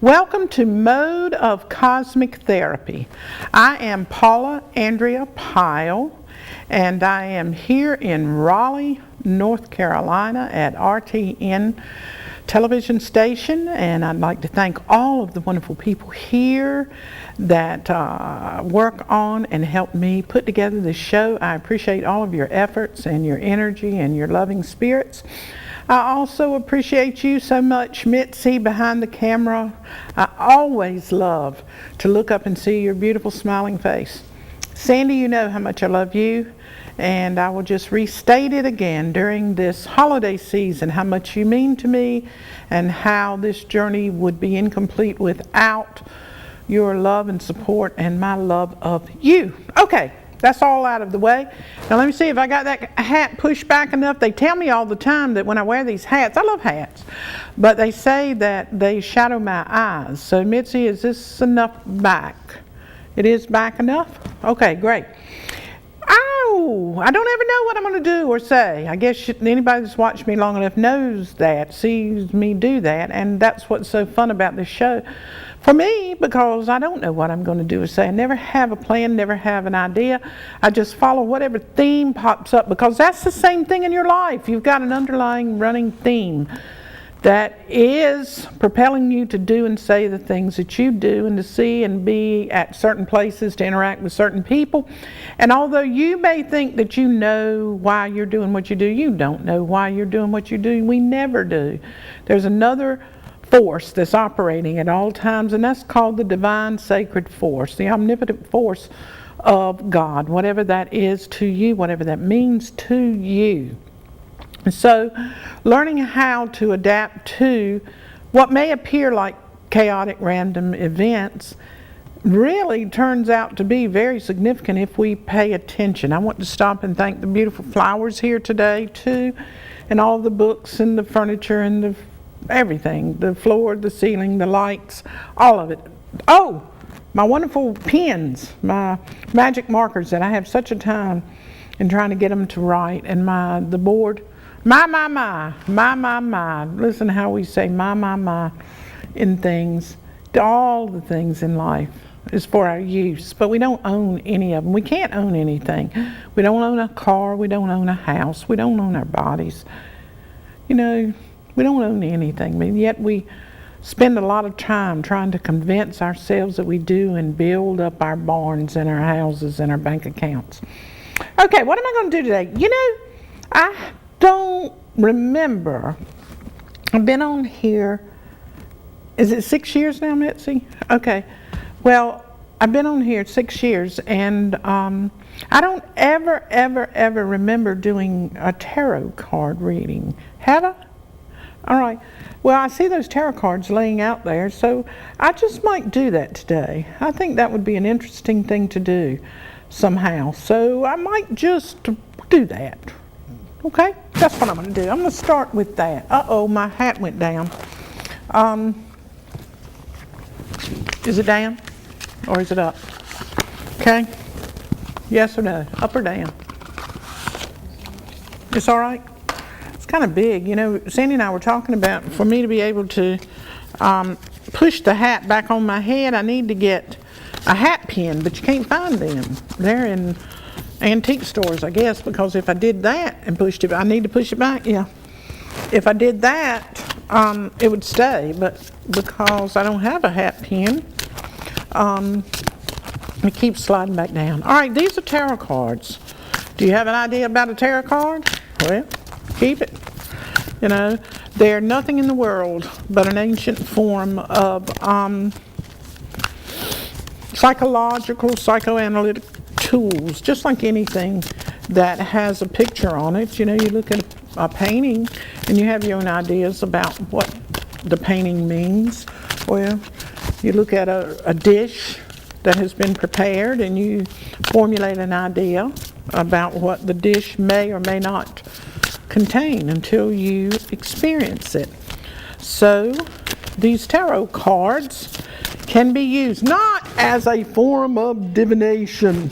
Welcome to Mode of Cosmic Therapy. I am Paula Andrea Pyle, and I am here in Raleigh, North Carolina at RTN television station, and I'd like to thank all of the wonderful people here that work on and help me put together this show. I appreciate all of your efforts and your energy and your loving spirits. I also appreciate you so much, Mitzi, behind the camera. I always love to look up and see your beautiful smiling face. Sandy, you know how much I love you, and I will just restate it again during this holiday season, how much you mean to me and how this journey would be incomplete without your love and support and my love of you. Okay. That's all out of the way. Now let me see if I got that hat pushed back enough. They tell me all the time that when I wear these hats, I love hats, but they say that they shadow my eyes. So Mitzi, is this enough back? It is back enough? Okay, great. Oh, I don't ever know what I'm going to do or say. I guess anybody that's watched me long enough knows that, sees me do that, and that's what's so fun about this show. For me, because I don't know what I'm going to do or say. I never have a plan, never have an idea. I just follow whatever theme pops up, because that's the same thing in your life. You've got an underlying running theme that is propelling you to do and say the things that you do, and to see and be at certain places, to interact with certain people. And although you may think that you know why you're doing what you do, you don't know why you're doing what you do. We never do. There's another force that's operating at all times, and that's called the divine sacred force, the omnipotent force of God, whatever that is to you, whatever that means to you. And so learning how to adapt to what may appear like chaotic random events really turns out to be very significant if we pay attention. I want to stop and thank the beautiful flowers here today too, and all the books and the furniture and the everything, the floor, the ceiling, the lights, all of it. Oh, my wonderful pens, my magic markers that I have such a time in trying to get them to write, and the board. My. Listen how we say my in things. All the things in life is for our use, but we don't own any of them. We can't own anything. We don't own a car. We don't own a house. We don't own our bodies. You know, we don't own anything, but yet we spend a lot of time trying to convince ourselves that we do and build up our barns and our houses and our bank accounts. Okay, what am I going to do today? You know, I don't remember. I've been on here, is it 6 years now, Mitzi? Okay, well, I've been on here 6 years, and I don't ever remember doing a tarot card reading. Have I? All right. Well, I see those tarot cards laying out there, so I just might do that today. I think that would be an interesting thing to do somehow. So I might just do that. Okay? That's what I'm going to do. I'm going to start with that. Uh-oh, my hat went down. Is it down? Or is it up? Okay? Yes or no? Up or down? It's all right? Kind of big, you know. Sandy and I were talking about, for me to be able to push the hat back on my head, I need to get a hat pin, but you can't find them. They're in antique stores, I guess, because if I did that and pushed it, I need to push it back, yeah. If I did that, it would stay, but because I don't have a hat pin, it keeps sliding back down. All right, these are tarot cards. Do you have an idea about a tarot card? Well, keep it. You know, they're nothing in the world but an ancient form of psychological, psychoanalytic tools, just like anything that has a picture on it. You know, you look at a painting and you have your own ideas about what the painting means. Well, you look at a dish that has been prepared and you formulate an idea about what the dish may or may not contain until you experience it. So these tarot cards can be used not as a form of divination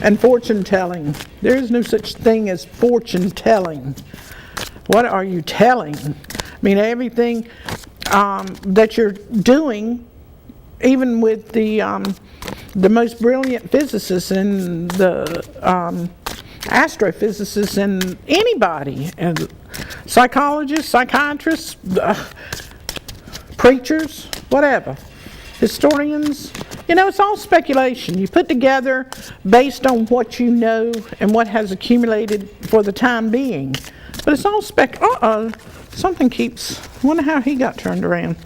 and fortune telling. There is no such thing as fortune telling. What are you telling? I mean, everything that you're doing, even with the most brilliant physicists and the astrophysicists and anybody, and psychologists, psychiatrists, preachers, whatever, historians. It's all speculation. You put together based on what you know and what has accumulated for the time being. But it's all something keeps, I wonder how he got turned around.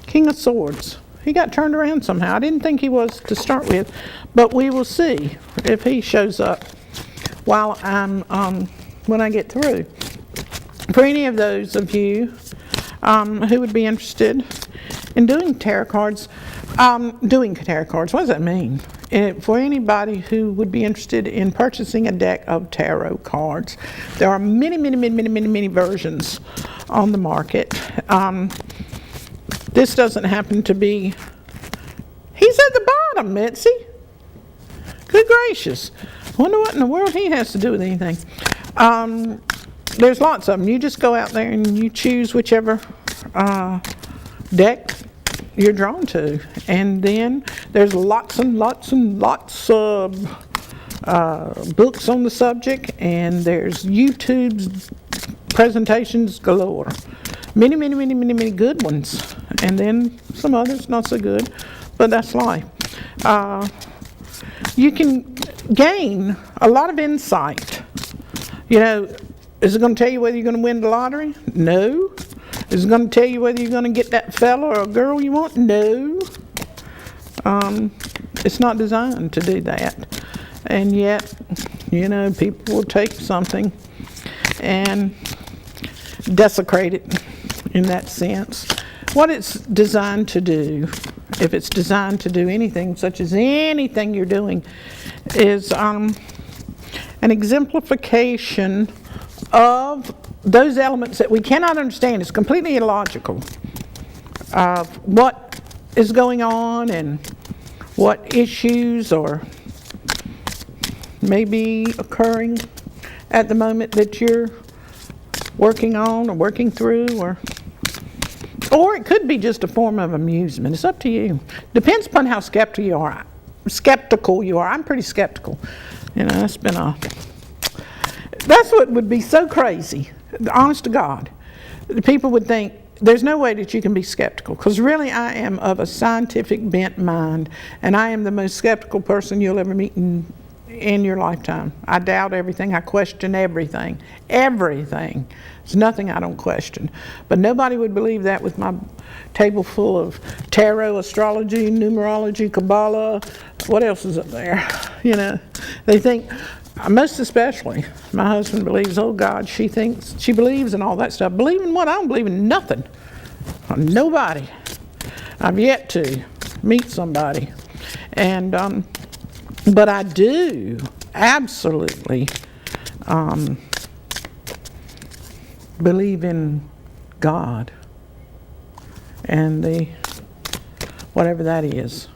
King of Swords. He got turned around somehow. I didn't think he was to start with, but we will see if he shows up while when I get through. For any of those of you who would be interested in doing tarot cards, what does that mean? For anybody who would be interested in purchasing a deck of tarot cards, there are many versions on the market. This doesn't happen to be, he's at the bottom, Mitzi. Good gracious. I wonder what in the world he has to do with anything. There's lots of them. You just go out there and you choose whichever deck you're drawn to. And then there's lots and lots of books on the subject, and there's YouTube's presentations galore. Many good ones. And then some others not so good, but that's life. You can gain a lot of insight. Is it going to tell you whether you're going to win the lottery? No. Is it going to tell you whether you're going to get that fella or girl you want? No. It's not designed to do that. And yet, people will take something and desecrate it in that sense. What it's designed to do, if it's designed to do anything, such as anything you're doing, is an exemplification of those elements that we cannot understand. It's completely illogical of what is going on and what issues or may be occurring at the moment that you're working on or working through, or it could be just a form of amusement. It's up to you. Depends upon how skeptical you are. I'm pretty skeptical. That's what would be so crazy. Honest to God, people would think there's no way that you can be skeptical, because really I am of a scientific bent mind, and I am the most skeptical person you'll ever meet in your lifetime. I doubt everything. I question everything. There's nothing I don't question. But nobody would believe that with my table full of tarot, astrology, numerology, Kabbalah. What else is up there? They think, most especially, my husband believes, oh God, she believes in all that stuff. Believe in what? I don't believe in nothing. Nobody. I've yet to meet somebody. And, but I do absolutely believe in God and whatever that is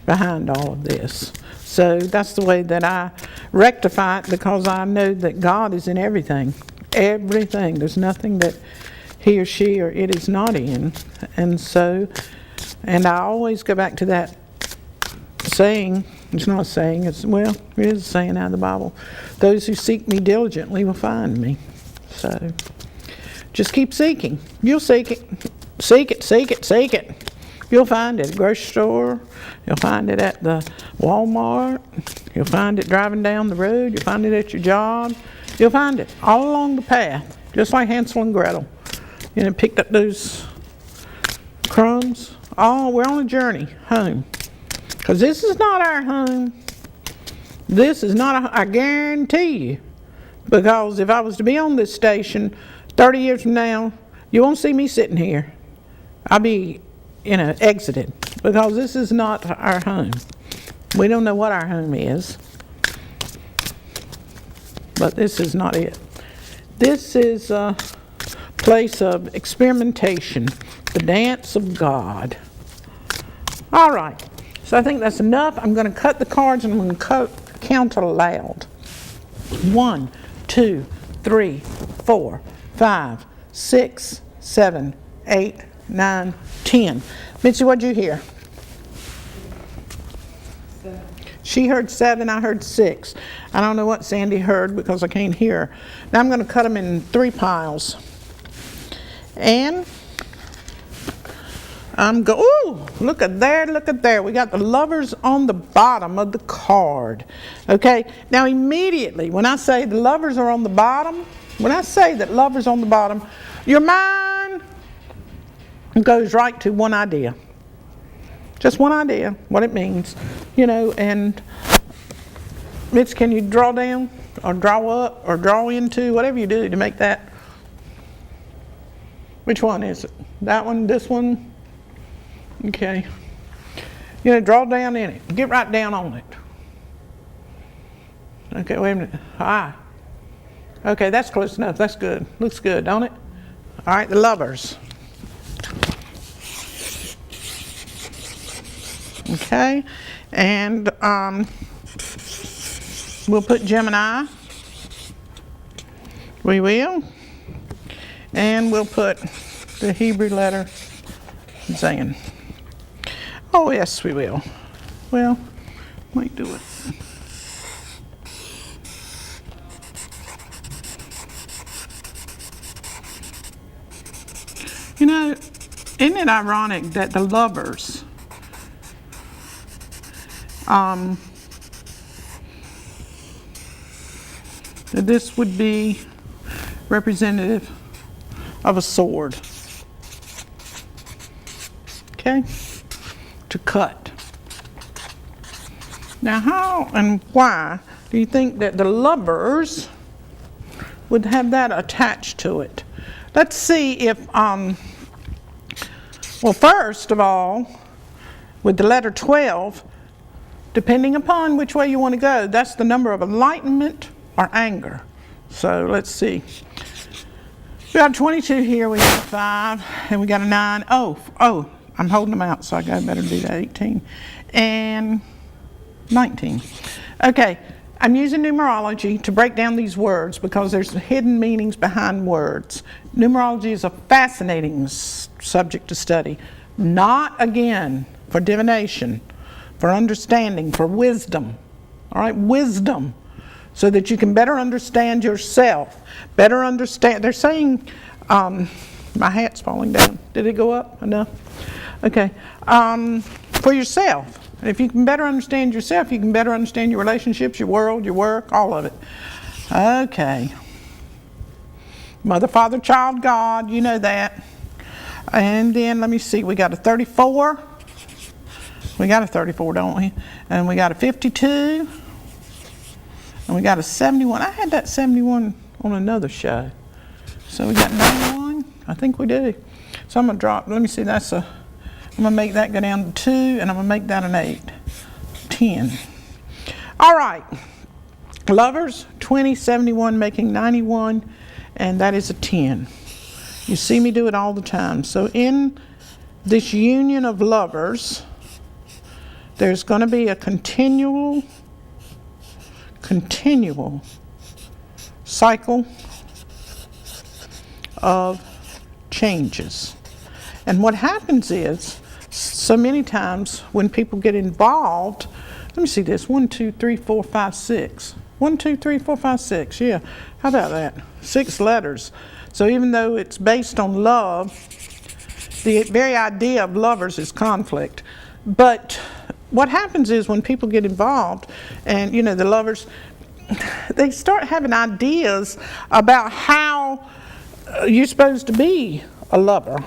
behind all of this. So that's the way that I rectify it, because I know that God is in everything. Everything. There's nothing that he or she or it is not in. And I always go back to that saying. It's not a saying, it is a saying out of the Bible. Those who seek me diligently will find me. So just keep seeking. You'll seek it. Seek it. You'll find it at the grocery store. You'll find it at the Walmart. You'll find it driving down the road. You'll find it at your job. You'll find it all along the path, just like Hansel and Gretel. Picked up those crumbs. We're on a journey home. Because this is not our home. This is not, I guarantee you. Because if I was to be on this station 30 years from now, you won't see me sitting here. I'll be, exited. Because this is not our home. We don't know what our home is. But this is not it. This is a place of experimentation. The dance of God. All right. So I think that's enough. I'm going to cut the cards and I'm going to count aloud. 1, 2, 3, 4, 5, 6, 7, 8, 9, 10. Mitzi, what'd you hear? 7. She heard 7, I heard 6. I don't know what Sandy heard because I can't hear her. Now I'm going to cut them in 3 piles. And ooh, look at there, look at there. We got the lovers on the bottom of the card. Okay, now immediately when I say the lovers are on the bottom, when I say that lovers on the bottom, your mind goes right to one idea. Just one idea, what it means, you know. And Mitch, can you draw down or draw up or draw into, whatever you do to make that? Which one is it? That one, this one? Okay. You know, draw down in it. Get right down on it. Okay, wait a minute. Okay, that's close enough. That's good. Looks good, don't it? All right, the lovers. Okay, and we'll put Gemini. We will. And we'll put the Hebrew letter Zayin. Oh, yes, we will. Well, might do it. You know, isn't it ironic that the lovers that this would be representative of a sword? Okay? To cut. Now how and why do you think that the lovers would have that attached to it? Let's see if, well, first of all, with the letter 12, depending upon which way you want to go, that's the number of enlightenment or anger. So let's see. We got 22 here, we got 5, and we got a 9. Oh, I'm holding them out, so I better do that. 18 and 19. Okay, I'm using numerology to break down these words because there's hidden meanings behind words. Numerology is a fascinating subject to study. Not, again, for divination, for understanding, for wisdom. All right, wisdom. So that you can better understand yourself. Better understand. They're saying, my hat's falling down. Did it go up enough? Okay. For yourself. If you can better understand yourself, you can better understand your relationships, your world, your work, all of it. Okay. Mother, Father, Child, God, you know that. And then, let me see, we got a 34. We got a 34, don't we? And we got a 52. And we got a 71. I had that 71 on another show. So we got 91. I think we do. So I'm going to drop, let me see, I'm going to make that go down to 2, and I'm going to make that an 8. 10. All right. Lovers, 20, 71, making 91, and that is a 10. You see me do it all the time. So in this union of lovers, there's going to be a continual cycle of changes. And what happens is, so many times when people get involved, let me see this, 1, 2, 3, 4, 5, 6. 1, 2, 3, 4, 5, 6, yeah. How about that? 6 letters. So even though it's based on love, the very idea of lovers is conflict. But what happens is when people get involved, and you know, the lovers, they start having ideas about how you're supposed to be a lover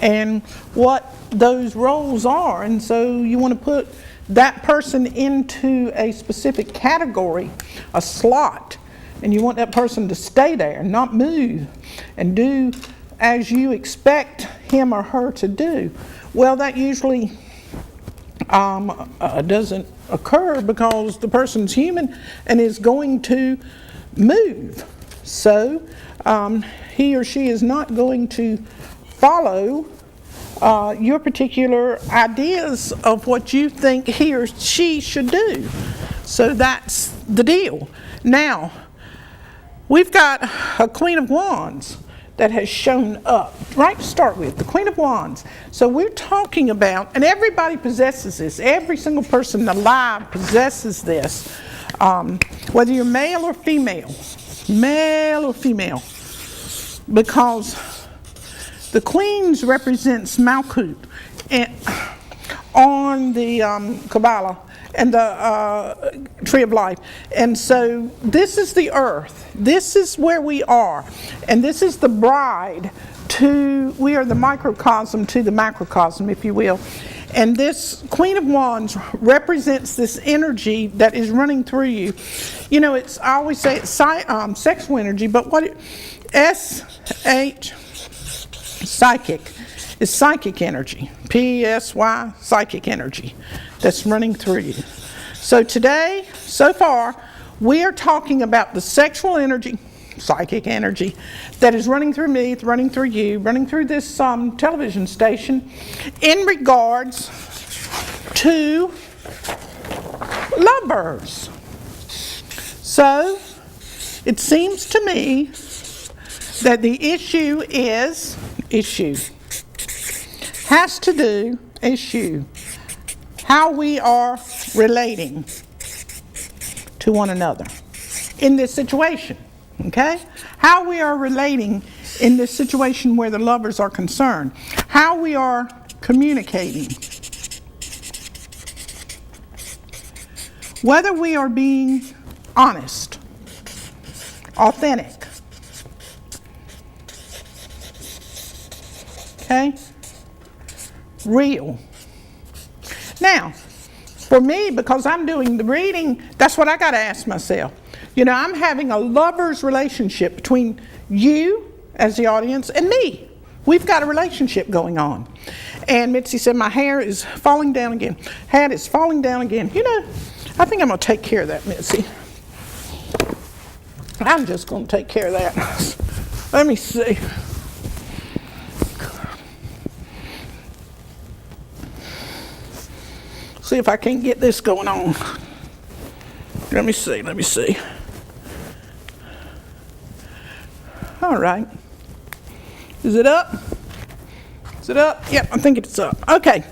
and what those roles are. And so you want to put that person into a specific category, a slot, and you want that person to stay there and not move and do as you expect him or her to do. Well, that usually doesn't occur because the person's human and is going to move. So he or she is not going to follow your particular ideas of what you think he or she should do. So that's the deal. Now, we've got a Queen of Wands. that has shown up, right to start with, the Queen of Wands. So we're talking about, and everybody possesses this, every single person alive possesses this, whether you're male or female, because the Queens represents Malkut and, on the Kabbalah and the Tree of Life. And so this is the earth. This is where we are. And this is the bride to, we are the microcosm to the macrocosm, if you will. And this Queen of Wands represents this energy that is running through you. You know, it's, I always say it's sexual energy, but what it, S-H, psychic, is psychic energy. P-S-Y, psychic energy that's running through you. So today, so far, we are talking about the sexual energy, psychic energy, that is running through me, running through you, running through this television station in regards to lovers. So, it seems to me that the issue has to do, how we are relating to one another in this situation, okay? How we are relating in this situation where the lovers are concerned. How we are communicating. Whether we are being honest, authentic, okay? Real. Now, for me, because I'm doing the reading, that's what I got to ask myself. You know, I'm having a lover's relationship between you as the audience and me. We've got a relationship going on. And Mitzi said, my hair is falling down again. Hat is falling down again. You know, I think I'm going to take care of that, Mitzi. I'm just going to take care of that. Let me see. See if I can't get this going on. Let me see. All right. Is it up? Yep, I think it's up. Okay.